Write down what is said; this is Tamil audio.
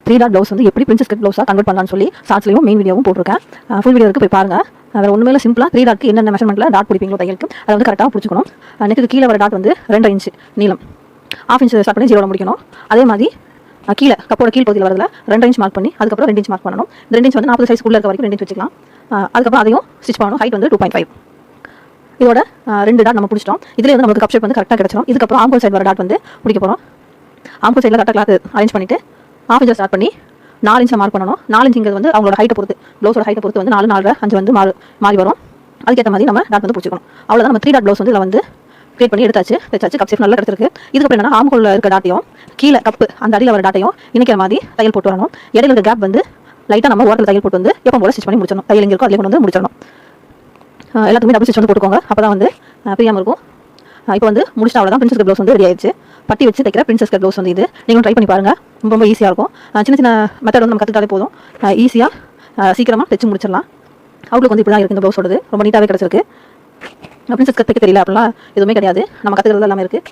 3 டாட் ப்ளவுஸ் வந்து எப்படி பிரின்சஸ் கட் ப்ளவுஸாக கன்வெர்ட் பண்ணலாம்னு சொல்லி ஷார்ட்ஸ்லையும் மெயின் வீடியோவும் போட்டிருக்கேன். ஃபுல் வீடியோ இருக்கு, போய் பாருங்க. வேறு ஒன்றுமே இல்லை, சிம்பிளாக 3 டாட்க்கு என்னென்ன மெஷர்மெண்ட்டில் டாட் பிடிப்பீங்களோ தையலுக்கு அதை வந்து கரெக்டாக பிடிச்சிக்கணும். நெக்கு கீழே வர டாட் வந்து 2.5 இன்ச் நீளம், 1/2 இன்ச் ஸ்டார்ட் பண்ணி 0 முடிக்கணும். அதே மாதிரி கீழே கப்போட கீழ் பகுதியில் வரதுல 2 இன்ச் மார்க் பண்ணி அதுக்கப்புறம் 2 இன்ச் மார்க் பண்ணணும். 2 இன்ச் வந்து 40 சைஸ் உள்ள இருக்க வரைக்கும் 2 இன்ச் வச்சுக்கலாம். அதுக்கப்புறம் அதையும் ஸ்டிச் பண்ணணும். ஹைட் வந்து 2.5. இதோட 2 டாட் நம்ம பிடிச்சிட்டோம். இதில் வந்து நமக்கு கப் ஷேப் வந்து கரெக்டாக கிடச்சிடும். இதுக்கப்புறம் ஆம்கோல் சைடு வர டாட் வந்து பிடிக்க போகிறோம். ஆம்கோல் சைடில் கரெக்டாக கிளாத் அரேஞ்ச் பண்ணிவிட்டு 1/2 இன்ச் ஸ்டார்ட் பண்ணி 4 இன்ச்சில் மார்க் பண்ணணும். 4 இன்ச்சுங்கிறது வந்து அவங்களோட ஹைட்டை பொறுத்து, ப்ளவுஸோட ஹைட்டை பொறுத்து வந்து 4, 4, 5 வந்து மாறி வரும். அதுக்கேற்ற மாதிரி நம்ம டாட் வந்து பிடிச்சிக்கணும். அவ்வளோதான், நம்ம 3 டாட் ப்ளவுஸ் வந்து இதில் வந்து கிரியேட் பண்ணி எடுத்தாச்சு. கப் ஷேப் நல்லா கிடச்சிருக்கு. இதுக்கப்புறம் என்னன்னா ஆம்கோலில் இருக்க டாட்டையும் கீழே கப்பு அந்த அடியில் வர டாட்டையும் இணைக்கிற மாதிரி தையல் போட்டு வரணும். இடையில இருக்க கேப் வந்து லைட்டாக நம்ம ஓரத்தில் தையல் போட்டு வந்து எப்போ போல ஸ்டிச் பண்ணி முடிச்சிடணும். தையல் எங்கே இருக்கோ அதிலே கொண்டு வந்து முடிச்சிடணும். எல்லாத்துக்குமே டபுள் ஸ்டிச் வந்து போட்டுக்கோங்க, அப்போ தான் வந்து பிரியாமல் இருக்கும். இப்போ வந்து முடிச்சிட்டா அவ்வளோதான். பிரின்சஸ் கட் ப்ளவுஸ் வந்து ரெடி ஆயிடுச்சு. பட்டி வச்சு தைக்கிற பிரின்சஸ் கட் ப்ளவுஸ் வந்து இது நீங்களும் ட்ரை பண்ணி பாருங்கள். ரொம்ப ஈஸியாக இருக்கும். சின்ன சின்ன மெத்தட் வந்து நம்ம கற்றுக்கிட்டாலே போதும், ஈஸியாக சீக்கிரமாக தைச்சு முடிச்சிடலாம். அவுட்லுக் வந்து இப்படி தான் இருக்குது இந்த ப்ளவுஸோடது. ரொம்ப நீட்டாகவே கிடச்சிருக்கு. பிரின்சஸ் கட் தைக்க தெரியல அப்படிலாம் எதுவுமே கிடையாது, நம்ம கற்றுக்கிறது எல்லாமே இருக்குது.